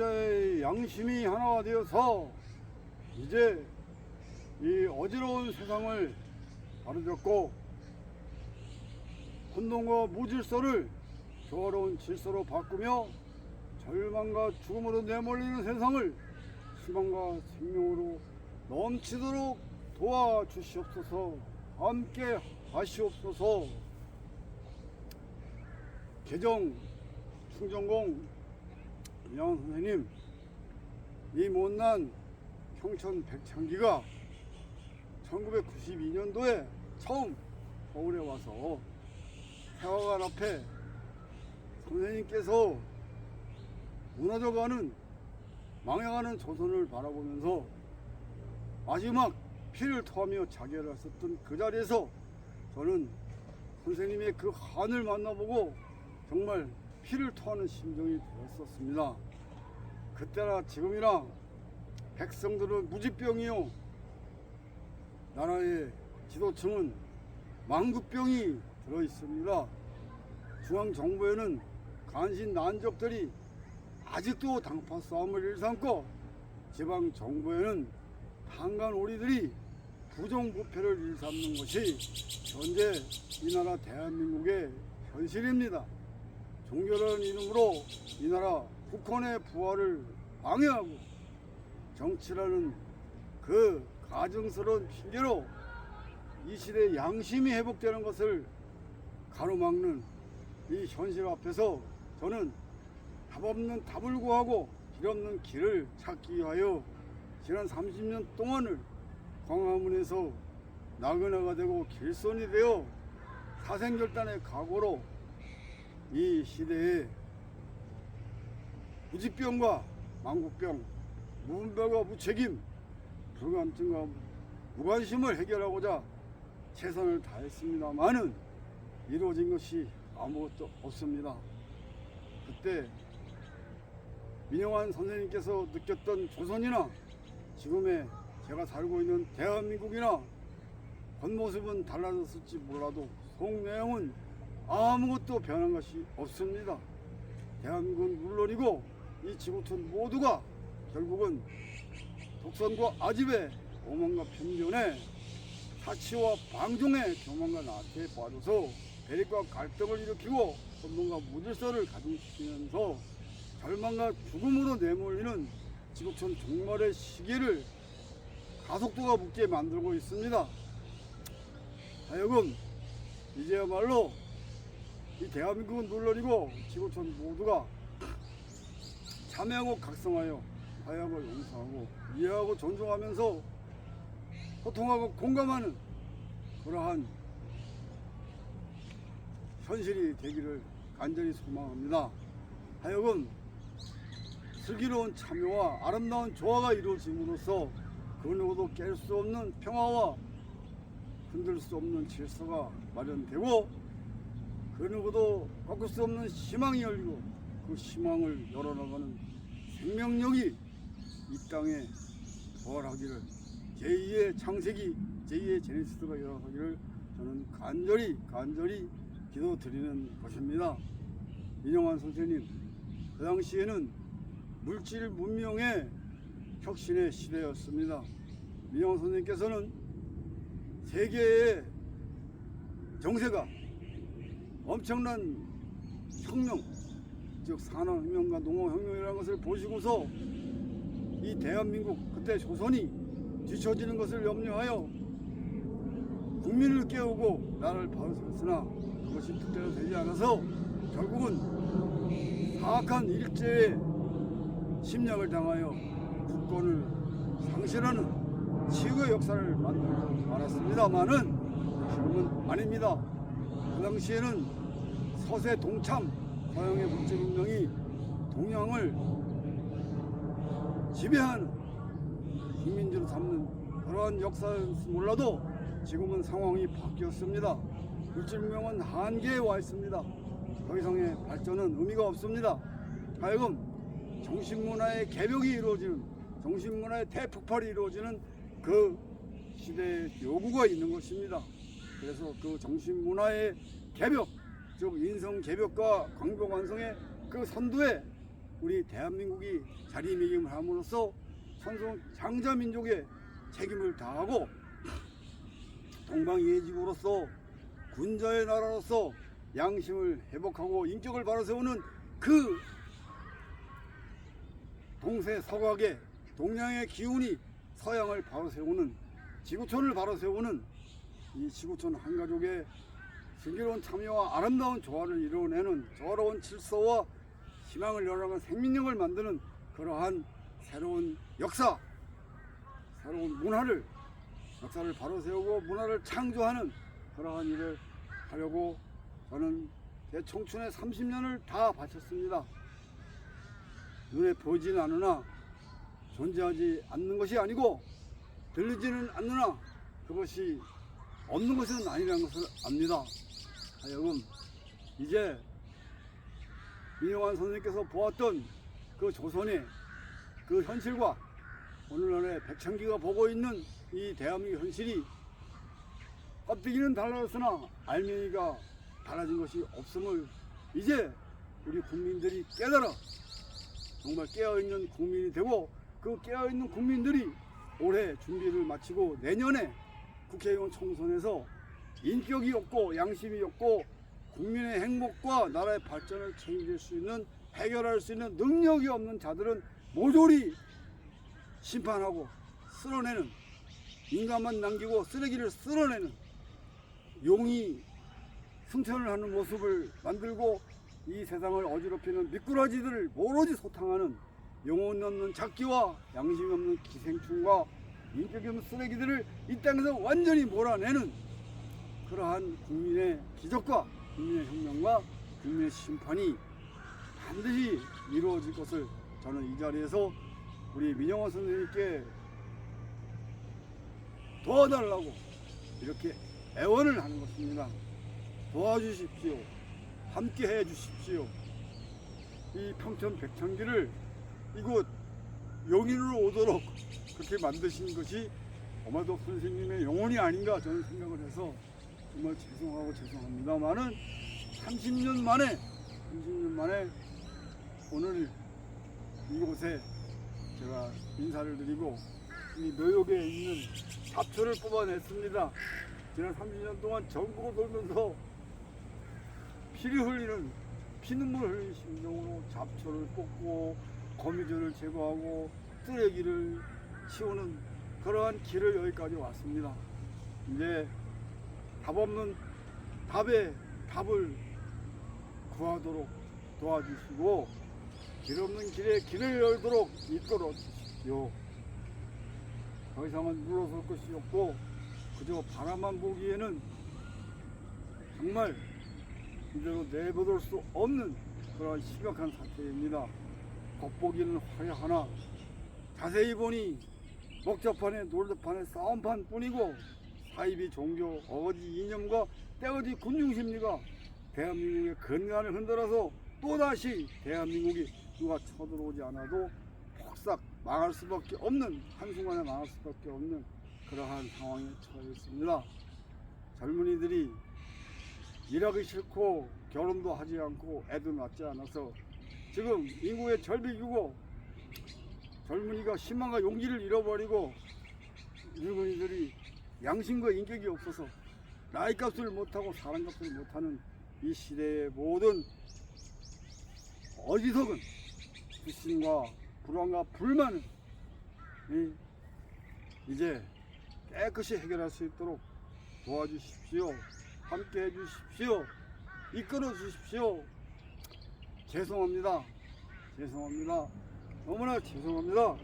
남자의 양심이 하나가 되어서 이제 이 어지러운 세상을 바로잡고 혼돈과 무질서를 조화로운 질서로 바꾸며 절망과 죽음으로 내몰리는 세상을 희망과 생명으로 넘치도록 도와주시옵소서. 함께 하시옵소서. 개정 충정공 이양 선생님, 이 못난 평촌 백창기가 1992년도에 처음 서울에 와서 태화관 앞에 선생님께서 무너져가는 망해가는 조선을 바라보면서 마지막 피를 토하며 자결을 했었던 그 자리에서 저는 선생님의 그 한을 만나보고 정말 피를 토하는 심정이 되었었습니다. 그때나 지금이나 백성들은 무지병이요, 나라의 지도층은 망구병이 들어있습니다. 중앙정부에는 간신 난적들이 아직도 당파 싸움을 일삼고 지방정부에는 한간오리들이 부정부패를 일삼는 것이 현재 이 나라 대한민국의 현실입니다. 종교라는 이름으로 이 나라 국헌의 부활을 방해하고 정치라는 그 가증스러운 핑계로 이 시대의 양심이 회복되는 것을 가로막는 이 현실 앞에서 저는 답 없는 답을 구하고 길 없는 길을 찾기 위하여 지난 30년 동안을 광화문에서 나그네가 되고 길손이 되어 사생결단의 각오로 이 시대의 무지병과 망국병, 무분별과 무책임, 불감증과 무관심을 해결하고자 최선을 다했습니다마는 이루어진 것이 아무것도 없습니다. 그때 민영환 선생님께서 느꼈던 조선이나 지금의 제가 살고 있는 대한민국이나 겉모습은 달라졌을지 몰라도 속내용은 아무것도 변한 것이 없습니다. 대한민국은 물론이고 이 지구촌 모두가 결국은 독선과 아집의 오만과 편견에 사치와 방종의 교만과 나태에 빠져서 대립과 갈등을 일으키고 혼돈과 무질서를 가중시키면서 절망과 죽음으로 내몰리는 지구촌 종말의 시기를 가속도가 붙게 만들고 있습니다. 하여금 이제야말로 이 대한민국은 물론이고 지구촌 모두가 참여하고 각성하여 화해하고 용서하고 이해하고 존중하면서 소통하고 공감하는 그러한 현실이 되기를 간절히 소망합니다. 하여금 슬기로운 참여와 아름다운 조화가 이루어짐으로써 그 누구도 깰 수 없는 평화와 흔들 수 없는 질서가 마련되고 그 누구도 꺾을 수 없는 희망이 열리고 그 희망을 열어나가는 생명력이 이 땅에 부활하기를 제2의 창세기, 제2의 제네시스가 일어나기를 저는 간절히 기도드리는 것입니다. 민영환 선생님, 그 당시에는 물질 문명의 혁신의 시대였습니다. 민영환 선생님께서는 세계의 정세가 엄청난 혁명, 즉 산업혁명과 농업혁명이라는 것을 보시고서 이 대한민국, 그때 조선이 뒤처지는 것을 염려하여 국민을 깨우고 나라를 바로세웠으나 그것이 뜻대로 되지 않아서 결국은 사악한 일제의 침략을 당하여 국권을 상실하는 치유의 역사를 만들고 말았습니다마는 지금은 아닙니다. 그 당시에는 서세 동참, 서양의 물질운명이 동양을 지배하는 식민지로 삼는 그러한 역사는 몰라도 지금은 상황이 바뀌었습니다. 물질문명은 한계에 와 있습니다. 더 이상의 발전은 의미가 없습니다. 하여금 정신문화의 개벽이 이루어지는, 정신문화의 대폭발이 이루어지는 그 시대의 요구가 있는 것입니다. 그래서 그 정신문화의 개벽, 즉 인성개벽과 광복완성의 그 선두에 우리 대한민국이 자리매김을 함으로써 선성 장자민족의 책임을 다하고 동방예지국으로서 군자의 나라로서 양심을 회복하고 인격을 바로세우는 그 동서서각의 동양의 기운이 서양을 바로세우는 지구촌을 바로세우는 이 지구촌 한가족의 슬기로운 참여와 아름다운 조화를 이루어내는 저로운 질서와 희망을 열어가는 생민력을 만드는 그러한 새로운 역사, 새로운 역사를 바로세우고 문화를 창조하는 그러한 일을 하려고 저는 제 청춘의 30년을 다 바쳤습니다. 눈에 보이지는 않으나 존재하지 않는 것이 아니고 들리지는 않으나 그것이 없는 것은 아니라는 것을 압니다. 하여금 이제 민영환 선생님께서 보았던 그 조선의 그 현실과 오늘날의 백창기가 보고 있는 이 대한민국 현실이 껍데기는 달라졌으나 알맹이가 달라진 것이 없음을 이제 우리 국민들이 깨달아 정말 깨어있는 국민이 되고 그 깨어있는 국민들이 올해 준비를 마치고 내년에 국회의원 총선에서 인격이 없고 양심이 없고 국민의 행복과 나라의 발전을 책임질 수 있는 해결할 수 있는 능력이 없는 자들은 모조리 심판하고 쓸어내는 인간만 남기고 쓰레기를 쓸어내는 용이 승천을 하는 모습을 만들고 이 세상을 어지럽히는 미꾸라지들을 오로지 소탕하는 영혼 없는 작기와 양심 없는 기생충과 인격이 없는 쓰레기들을 이 땅에서 완전히 몰아내는 그러한 국민의 기적과 국민의 혁명과 국민의 심판이 반드시 이루어질 것을 저는 이 자리에서 우리 민영환 선생님께 도와달라고 이렇게 애원을 하는 것입니다. 도와주십시오. 함께 해 주십시오. 이 평촌 백창기를 이곳 용인으로 오도록 그렇게 만드신 것이 어마도 선생님의 영혼이 아닌가 저는 생각을 해서 정말 죄송합니다만은 30년 만에 오늘 이곳에 제가 인사를 드리고 이 묘역에 있는 잡초를 뽑아냈습니다. 지난 30년 동안 전국을 돌면서 피눈물 흘리는 심정으로 잡초를 뽑고 거미줄을 제거하고 쓰레기를 치우는 그러한 길을 여기까지 왔습니다. 이제 답을 구하도록 도와주시고 길 없는 길에 길을 열도록 이끌어 주십시오. 더 이상은 물러설 것이 없고 그저 바라만 보기에는 정말 이대로 내버릴 수 없는 그런 심각한 사태입니다. 겉보기는 화려하나 자세히 보니 먹자판에 놀자판에 싸움판 뿐이고 사이비 종교 어거지 이념과 때거지 군중심리가 대한민국의 근간을 흔들어서 또다시 대한민국이 누가 쳐들어오지 않아도 폭삭 망할 수밖에 없는 한순간에 망할 수밖에 없는 그러한 상황에 처해 있습니다. 젊은이들이 일하기 싫고 결혼도 하지 않고 애도 낳지 않아서 지금 인구의 절비이고 젊은이가 희망과 용기를 잃어버리고 젊은이들이 양심과 인격이 없어서 나이값을 못하고 사람값을 못하는 이 시대의 모든 어리석은 불신과 불안과 불만을 이제 깨끗이 해결할 수 있도록 도와주십시오. 함께 해주십시오. 이끌어 주십시오. 죄송합니다. 너무나 죄송합니다.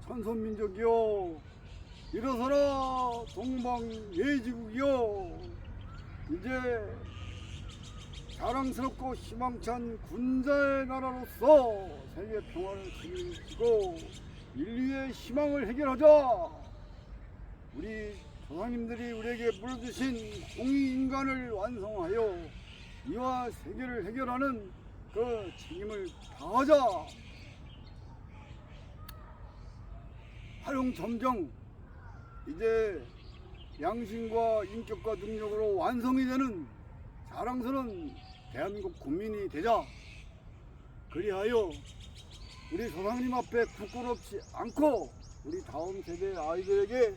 천손민족이여, 일어서라 동방예지국이여. 이제 자랑스럽고 희망찬 군자의 나라로서 세계 평화를 책임지고 인류의 희망을 해결하자. 우리 조상님들이 우리에게 물어주신 공의인간을 완성하여 이와 세계를 해결하는 그 책임을 다하자. 화룡점정, 이제 양심과 인격과 능력으로 완성이 되는 자랑스러운 대한민국 국민이 되자. 그리하여 우리 조상님 앞에 부끄럽지 않고 우리 다음 세대 아이들에게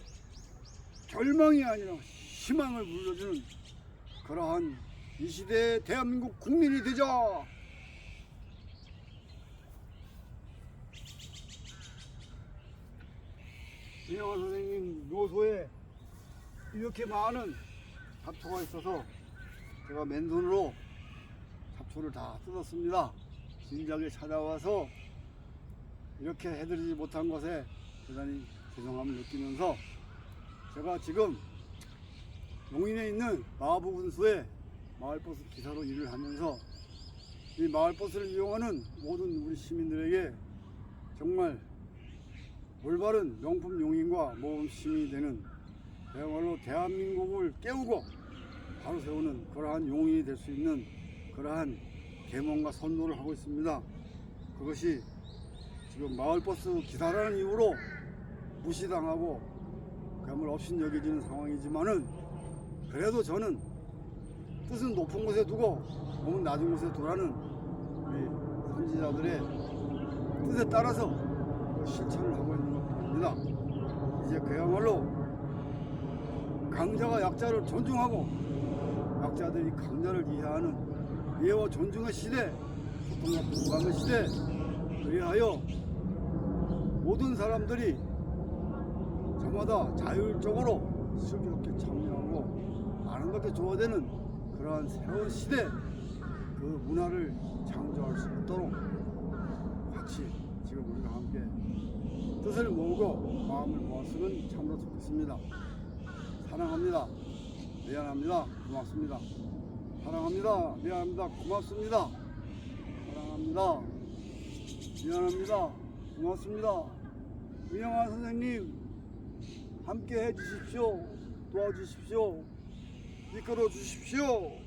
절망이 아니라 희망을 물려주는 그러한 이 시대의 대한민국 국민이 되자. 이영환 선생님 묘소에 이렇게 많은 잡초가 있어서 제가 맨손으로 잡초를 다 뜯었습니다. 진작에 찾아와서 이렇게 해드리지 못한 것에 대단히 죄송함을 느끼면서 제가 지금 용인에 있는 마부군수에 마을버스 기사로 일을 하면서 이 마을버스를 이용하는 모든 우리 시민들에게 정말 올바른 명품 용인과 모범 시민이 되는 그야말로 대한민국을 깨우고 바로 세우는 그러한 용인이 될 수 있는 그러한 계몽과 선도를 하고 있습니다. 그것이 지금 마을버스 기사라는 이유로 무시당하고 그야말로 업신여겨지는 상황이지만은 그래도 저는 뜻은 높은 곳에 두고 몸은 낮은 곳에 두라는 우리 선지자들의 뜻에 따라서 실천을 하고 있는 것뿐입니다. 이제 그야말로 강자가 약자를 존중하고 약자들이 강자를 이해하는 이해와 존중의 시대, 소통과 공감의 시대, 그리하여 모든 사람들이 저마다 자율적으로 슬기롭게 참여하고 많은 것에 조화되는 그러한 새로운 시대, 그 문화를 창조할 수 있도록 같이 지금 우리가 함께 뜻을 모으고 마음을 모았으면 참으로 좋겠습니다. 사랑합니다. 미안합니다. 고맙습니다. 사랑합니다. 미안합니다. 고맙습니다. 사랑합니다. 미안합니다. 고맙습니다. 이영환 선생님 함께 해주십시오. 도와주십시오. 이끌어 주십시오.